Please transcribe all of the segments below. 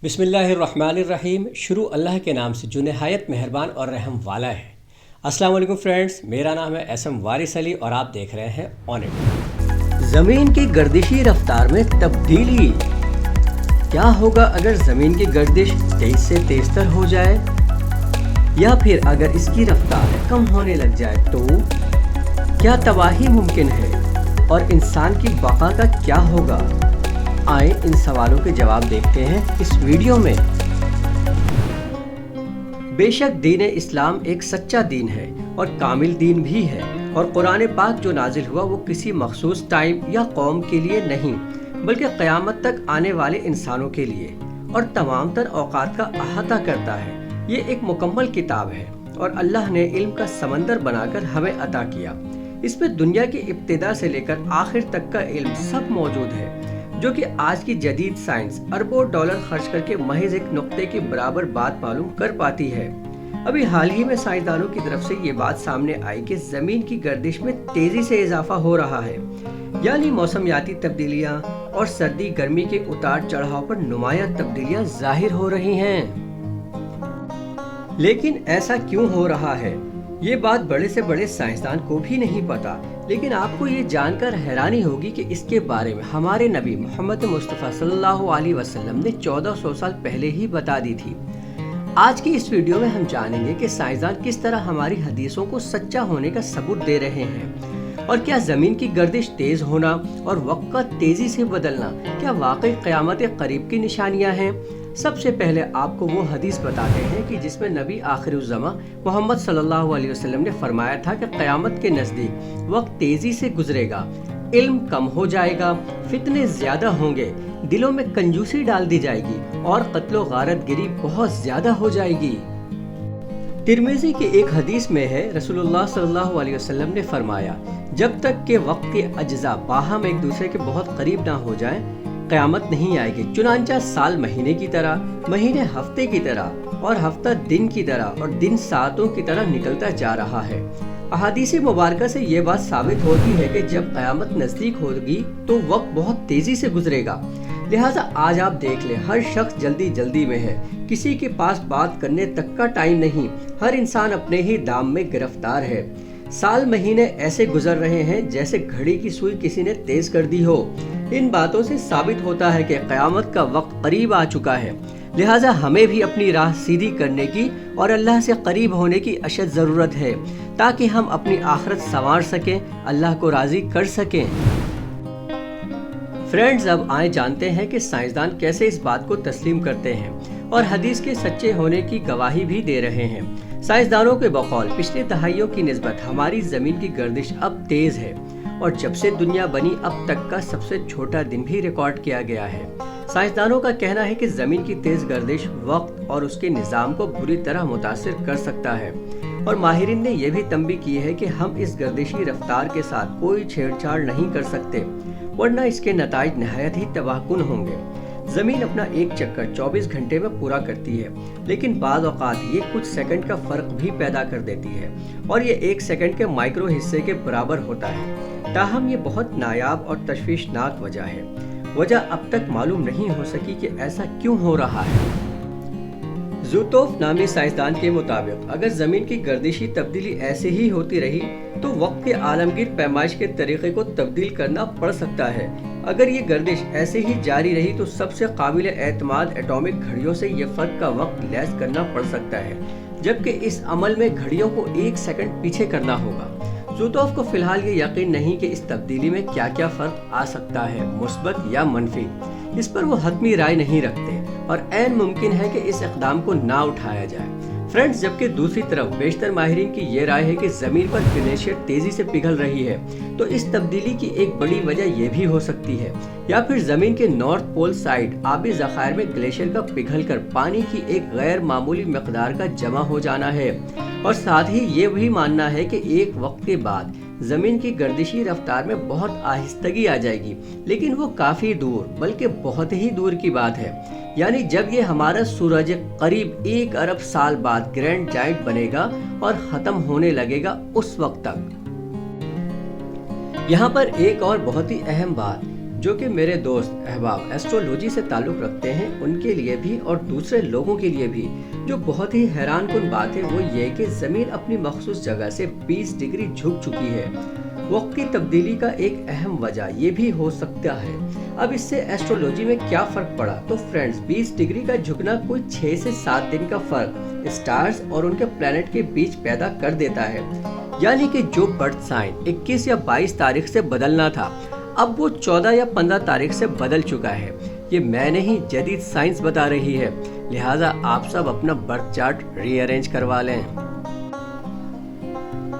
बिस्मिल्लाहिर्रहमानिर्रहीम। शुरू अल्लाह के नाम से जो नहायत मेहरबान और रहम वाला है। अस्सलाम वालेकुम फ्रेंड्स, मेरा नाम है एसएम वारिस अली और आप देख रहे हैं ऑन इट। ज़मीन की गर्दिशी रफ्तार में तब्दीली। क्या होगा अगर ज़मीन की गर्दिश तेज से तेज तर हो जाए, या फिर अगर इसकी रफ्तार कम होने लग जाए तो क्या तबाही मुमकिन है और इंसान की बका का क्या होगा? आए इन सवालों के जवाब देखते हैं इस वीडियो में। बेशक दीन इस्लाम एक सच्चा दीन है और कामिल दीन भी है, और कुरान पाक जो नाजिल हुआ वो किसी मखसूस टाइम या कौम के लिए नहीं बल्कि क़यामत तक आने वाले इंसानों के लिए और तमाम तर औकात का अहाता करता है। ये एक मुकम्मल किताब है और अल्लाह ने इल्म का समंदर बनाकर हमें अता किया। इसमें दुनिया की इब्तिदा से लेकर आखिर तक का इल्म सब मौजूद है, जो कि आज की जदीद साइंस अरबों डॉलर खर्च करके महज एक नुक्ते के बराबर बात मालूम कर पाती है। अभी हाल ही में साइंसदानों की तरफ से ये बात सामने आई कि जमीन की गर्दिश में तेजी से इजाफा हो रहा है, यानी मौसमियाती तब्दीलियां और सर्दी गर्मी के उतार चढ़ाव पर नुमायां तब्दीलियां जाहिर हो रही हैं। लेकिन ऐसा क्यों हो रहा है, ये बात बड़े से बड़े साइंसदान को भी नहीं पता। लेकिन आपको ये जानकर हैरानी होगी कि इसके बारे में हमारे नबी मोहम्मद मुस्तफ़ा सल्लल्लाहु अलैहि वसल्लम ने 1400 साल पहले ही बता दी थी। आज की इस वीडियो में हम जानेंगे कि साइंसदान किस तरह हमारी हदीसों को सच्चा होने का सबूत दे रहे हैं, और क्या जमीन की गर्दिश तेज होना और वक्त का तेजी से बदलना क्या वाकई क़यामत करीब की निशानियां हैं। सबसे पहले आपको वो हदीस बताते हैं कि जिसमें नबी आखिरुज़्ज़मा मोहम्मद सल्लल्लाहु अलैहि वसल्लम ने फरमाया था कि क़यामत के नज़दीक वक्त तेजी से गुजरेगा, इल्म कम हो जाएगा, फितने ज़्यादा होंगे, दिलों में कंजूसी डाल दी जाएगी और क़त्लो गारत गिरी बहुत ज़्यादा हो जाएगी। तिरमिज़ी की एक हदीस में है, रसूलुल्लाह सल्लल्लाहु अलैहि वसल्लम ने फरमाया, जब तक के वक्त के अज्जा बाहम एक दूसरे के बहुत करीब ना हो जाएं, क़यामत नहीं आएगी। चुनांचा साल महीने की तरह, महीने हफ्ते की तरह और हफ्ता दिन की तरह और दिन सातों की तरह निकलता जा रहा है। अहादीस मुबारका से ये बात साबित होती है कि जब क़यामत नज़दीक होगी तो वक्त बहुत तेजी से गुजरेगा। लिहाजा आज आप देख लें, हर शख्स जल्दी जल्दी में है, किसी के पास बात करने तक का टाइम नहीं, हर इंसान अपने ही दाम में गिरफ्तार है। साल महीने ऐसे गुजर रहे हैं जैसे घड़ी की सुई किसी ने तेज कर दी हो। इन बातों से साबित होता है कि क़यामत का वक्त करीब आ चुका है। लिहाजा हमें भी अपनी राह सीधी करने की और अल्लाह से करीब होने की अशद ज़रूरत है, ताकि हम अपनी आखिरत संवार सकें, अल्लाह को राज़ी कर सकें। फ्रेंड्स, अब आए जानते हैं कि साइंसदान कैसे इस बात को तस्लीम करते हैं और हदीस के सच्चे होने की गवाही भी दे रहे हैं। साइंसदानों के बकौल पिछले दहाइयों की निस्बत हमारी ज़मीन की गर्दिश अब तेज़ है और जब से दुनिया बनी अब तक का सबसे छोटा दिन भी रिकॉर्ड किया गया है। साइंसदानों का कहना है कि ज़मीन की तेज़ गर्दिश वक्त और उसके निज़ाम को बुरी तरह मुतासिर कर सकता है, और माहिरीन ने यह भी तंबीह की है कि हम इस गर्दिशी रफ्तार के साथ कोई छेड़छाड़ नहीं कर सकते, वरना इसके नताइज नहायत ही तबाहकुन होंगे। ज़मीन अपना एक चक्कर 24 घंटे में पूरा करती है, लेकिन बाज़ औक़ात ये कुछ सेकंड का फ़र्क भी पैदा कर देती है, और ये एक सेकंड के माइक्रो हिस्से के बराबर होता है। ताहम ये बहुत नायाब और तशवीशनाक वजह है। वजह अब तक मालूम नहीं हो सकी कि ऐसा क्यों हो रहा है। ज़ुतोफ नामी साइंसदान के मुताबिक अगर ज़मीन की गर्दिशी तब्दीली ऐसे ही होती रही तो वक्त के आलमगीर पैमाइश के तरीक़े को तब्दील करना पड़ सकता है। अगर ये गर्दिश ऐसे ही जारी रही तो सबसे काबिल एतमाद एटॉमिक घड़ियों से ये फ़र्क का वक्त लैस करना पड़ सकता है, जबकि इस अमल में घड़ियों को एक सेकंड पीछे करना होगा। ज़ुतोफ को फिलहाल ये यकीन नहीं कि इस तब्दीली में क्या क्या फ़र्क आ सकता है, मुस्बत या मनफी। इस पर वो हतमी राय नहीं रखते और ऐन मुमकिन है कि इस इक़दाम को ना उठाया जाए। फ्रेंड्स, जबकि दूसरी तरफ बेशतर माहिरीन की ये राय है कि ज़मीन पर ग्लेशियर तेज़ी से पिघल रही है, तो इस तब्दीली की एक बड़ी वजह ये भी हो सकती है, या फिर ज़मीन के नॉर्थ पोल साइड आबी ज़खायर में ग्लेशियर का पिघलकर पानी की एक गैर मामूली मकदार का जमा हो जाना है। और साथ ही ये भी मानना है कि एक वक्त के बाद ज़मीन की गर्दिशी रफ्तार में बहुत आहिस्तगी आ जाएगी, लेकिन वो काफ़ी दूर बल्कि बहुत ही दूर की बात है, यानी जब ये हमारा सूरज करीब 1 अरब साल बाद ग्रैंड जाइंट बनेगा और ख़त्म होने लगेगा उस वक्त तक। यहाँ पर एक और बहुत ही अहम बात, جو کہ میرے دوست احباب ایسٹرولوجی سے تعلق رکھتے ہیں ان کے لیے بھی اور دوسرے لوگوں کے لیے بھی جو بہت ہی حیران کن بات ہے وہ یہ کہ زمین اپنی مخصوص جگہ سے 20 ڈگری جھک چکی ہے۔ وقت کی تبدیلی کا ایک اہم وجہ یہ بھی ہو سکتا ہے۔ اب اس سے ایسٹرولوجی میں کیا فرق پڑا؟ تو فرینڈز، 20 ڈگری کا جھکنا کوئی 6 سے 7 دن کا فرق اسٹارز اور ان کے پلانٹ کے بیچ پیدا کر دیتا ہے۔ یعنی کہ جو برتھ سائن 21 یا 22 تاریخ سے بدلنا تھا اب وہ 14 یا 15 تاریخ سے بدل چکا ہے۔ یہ میں نہیں، جدید سائنس بتا رہی ہے، لہٰذا آپ سب اپنا برتھ چارٹ ری ارینج کروا لیں۔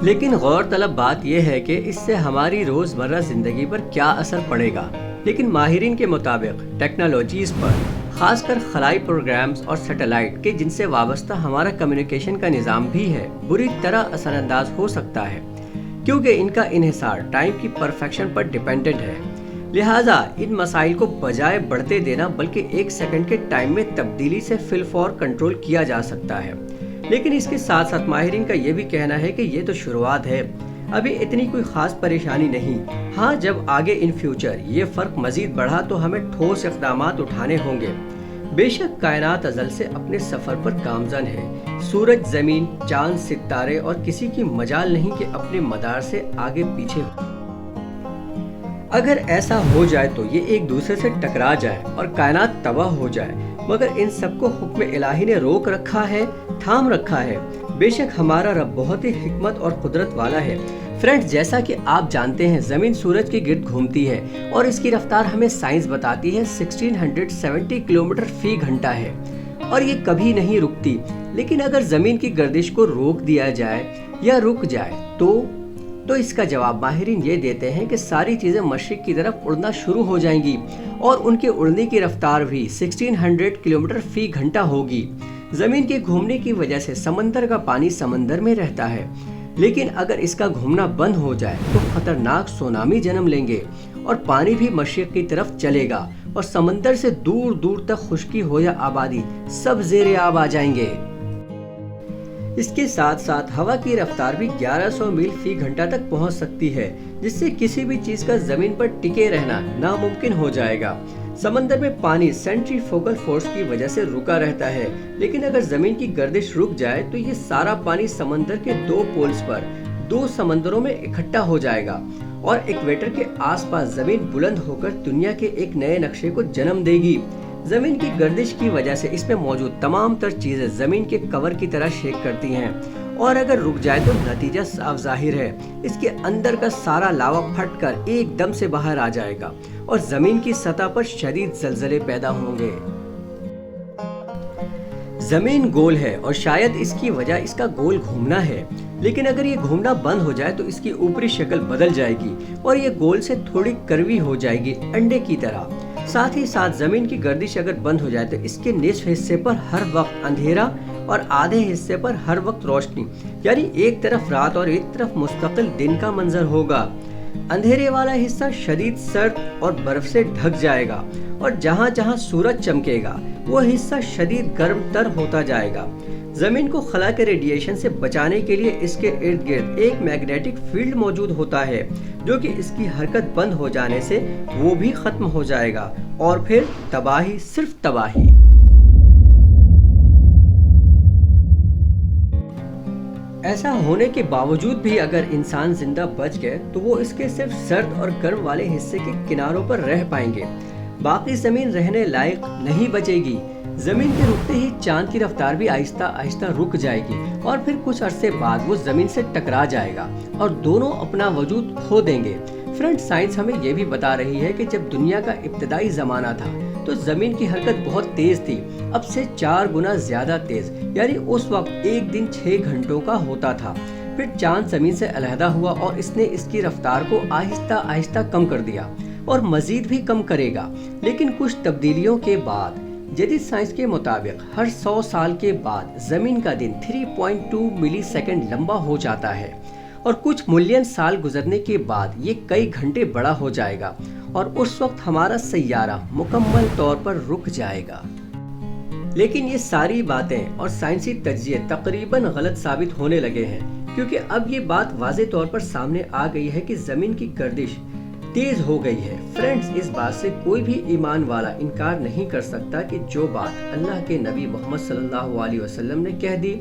لیکن غور طلب بات یہ ہے کہ اس سے ہماری روزمرہ زندگی پر کیا اثر پڑے گا۔ لیکن ماہرین کے مطابق ٹیکنالوجیز پر، خاص کر خلائی پروگرامز اور سیٹلائٹ کے جن سے وابستہ ہمارا کمیونیکیشن کا نظام بھی ہے، بری طرح اثر انداز ہو سکتا ہے، کیونکہ ان کا انحصار ٹائم کی پرفیکشن پر ڈیپینڈنٹ ہے۔ لہٰذا ان مسائل کو بجائے بڑھتے دینا بلکہ 1 سیکنڈ کے ٹائم میں تبدیلی سے فی الفور کنٹرول کیا جا سکتا ہے۔ لیکن اس کے ساتھ ساتھ ماہرین کا یہ بھی کہنا ہے کہ یہ تو شروعات ہے، ابھی اتنی کوئی خاص پریشانی نہیں۔ ہاں، جب آگے ان فیوچر یہ فرق مزید بڑھا تو ہمیں ٹھوس اقدامات اٹھانے ہوں گے۔ بے شک کائنات ازل سے اپنے سفر پر گامزن ہے۔ سورج، زمین، چاند، ستارے اور کسی کی مجال نہیں کہ اپنے مدار سے آگے پیچھے ہو۔ اگر ایسا ہو جائے تو یہ ایک دوسرے سے ٹکرا جائے اور کائنات تباہ ہو جائے، مگر ان سب کو حکم الہی نے روک رکھا ہے، تھام رکھا ہے۔ بے شک ہمارا رب بہت ہی حکمت اور قدرت والا ہے۔ فرینڈز، جیسا کہ آپ جانتے ہیں زمین سورج کے گرد گھومتی ہے اور اس کی رفتار ہمیں سائنس بتاتی ہے 1670 کلومیٹر فی گھنٹہ ہے اور یہ کبھی نہیں رکتی۔ لیکن اگر زمین کی گردش کو روک دیا جائے یا رک جائے تو اس کا جواب ماہرین یہ دیتے ہیں کہ ساری چیزیں مشرق کی طرف اڑنا شروع ہو جائیں گی اور ان کے اڑنے کی رفتار بھی 1600 کلومیٹر فی گھنٹہ ہوگی۔ زمین کے گھومنے کی وجہ سے سمندر کا پانی سمندر میں رہتا ہے، لیکن اگر اس کا گھومنا بند ہو جائے تو خطرناک سونامی جنم لیں گے اور پانی بھی مشرق کی طرف چلے گا اور سمندر سے دور دور تک خشکی ہو یا آبادی سب زیر آب آ جائیں گے۔ اس کے ساتھ ساتھ ہوا کی رفتار بھی 1100 میل فی گھنٹہ تک پہنچ سکتی ہے، جس سے کسی بھی چیز کا زمین پر ٹکے رہنا ناممکن ہو جائے گا۔ سمندر میں پانی سینٹریفیوگل فورس کی وجہ سے رکا رہتا ہے، لیکن اگر زمین کی گردش رک جائے تو یہ سارا پانی سمندر کے 2 پولز پر 2 سمندروں میں اکٹھا ہو جائے گا اور ایکویٹر کے آس پاس زمین بلند ہو کر دنیا کے ایک نئے نقشے کو جنم دے گی۔ زمین کی گردش کی وجہ سے اس میں موجود تمام تر چیزیں زمین کے کور کی طرح شیک کرتی ہیں اور اگر رک جائے تو نتیجہ صاف ظاہر ہے، اس کے اندر کا سارا لاوا پھٹ کر ایک دم سے باہر آ جائے گا اور زمین کی سطح پر شدید زلزلے پیدا ہوں گے۔ زمین گول ہے اور شاید اس کی وجہ اس کا گول گھومنا ہے، لیکن اگر یہ گھومنا بند ہو جائے تو اس کی اوپری شکل بدل جائے گی اور یہ گول سے تھوڑی کروی ہو جائے گی، انڈے کی طرح۔ ساتھ ہی ساتھ زمین کی گردش اگر بند ہو جائے تو اس کے نصف حصے پر ہر وقت اندھیرا اور آدھے حصے پر ہر وقت روشنی، یعنی ایک طرف رات اور ایک طرف مستقل دن کا منظر ہوگا۔ اندھیرے والا حصہ شدید سرد اور برف سے ڈھک جائے گا اور جہاں جہاں سورج چمکے گا وہ حصہ شدید گرم تر ہوتا جائے گا۔ زمین کو خلا کے ریڈیشن سے بچانے کے لیے اس کے ارد گرد ایک میگنیٹک فیلڈ موجود ہوتا ہے جو کہ اس کی حرکت بند ہو جانے سے وہ بھی ختم ہو جائے گا اور پھر تباہی، صرف تباہی۔ ایسا ہونے کے باوجود بھی اگر انسان زندہ بچ گئے تو وہ اس کے صرف سرد اور گرم والے حصے کے کناروں پر رہ پائیں گے، باقی زمین رہنے لائق نہیں بچے گی۔ زمین کے رکتے ہی چاند کی رفتار بھی آہستہ آہستہ رک جائے گی اور پھر کچھ عرصے بعد وہ زمین سے ٹکرا جائے گا اور دونوں اپنا وجود کھو دیں گے۔ فرینڈ، سائنس ہمیں یہ بھی بتا رہی ہے کہ جب دنیا کا ابتدائی زمانہ تھا تو زمین کی حرکت بہت تیز تھی، اب سے 4 گنا زیادہ تیز، یعنی اس وقت ایک دن 6 گھنٹوں کا ہوتا تھا۔ پھر چاند زمین سے علیحدہ ہوا اور اس نے اس کی رفتار کو آہستہ آہستہ کم کر دیا اور مزید بھی کم کرے گا، لیکن کچھ تبدیلیوں کے بعد جدید سائنس کے مطابق ہر 100 سال کے بعد زمین کا دن 3.2 ملی سیکنڈ لمبا ہو جاتا ہے اور کچھ ملین سال گزرنے کے بعد یہ کئی گھنٹے بڑا ہو جائے گا اور اس وقت ہمارا سیارہ مکمل طور پر رک جائے گا۔ لیکن یہ ساری باتیں اور سائنسی تجزیے تقریباً غلط ثابت ہونے لگے ہیں، کیونکہ اب یہ بات واضح طور پر سامنے آ گئی ہے کہ زمین کی گردش तेज हो गई है। फ्रेंड्स, इस बात से कोई भी ईमान वाला इनकार नहीं कर सकता कि जो बात अल्लाह के नबी मोहम्मद सल्लल्लाहु अलैहि वसल्लम ने कह दी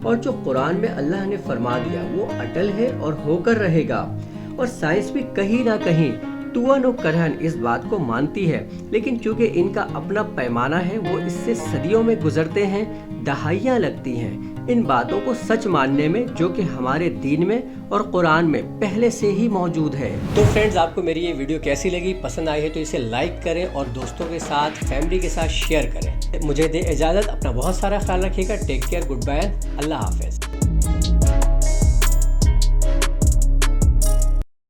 और जो कुरान में अल्लाह ने फरमा दिया वो अटल है और होकर रहेगा। और साइंस भी कहीं ना कहीं तुअन और करहन इस बात को मानती है, लेकिन चूंकि इनका अपना पैमाना है, वो इससे सदियों में गुजरते हैं, दहाइयाँ लगती हैं इन बातों को सच मानने में, जो कि हमारे दीन में और कुरान में पहले से ही मौजूद है। तो फ्रेंड्स, आपको मेरी ये वीडियो कैसी लगी? पसंद आई है तो इसे लाइक करें और दोस्तों के साथ, फैमिली के साथ शेयर करें। मुझे दे इजाज़त, अपना बहुत सारा ख्याल रखिएगा। टेक केयर, गुड बाय, अल्लाह हाफिज़।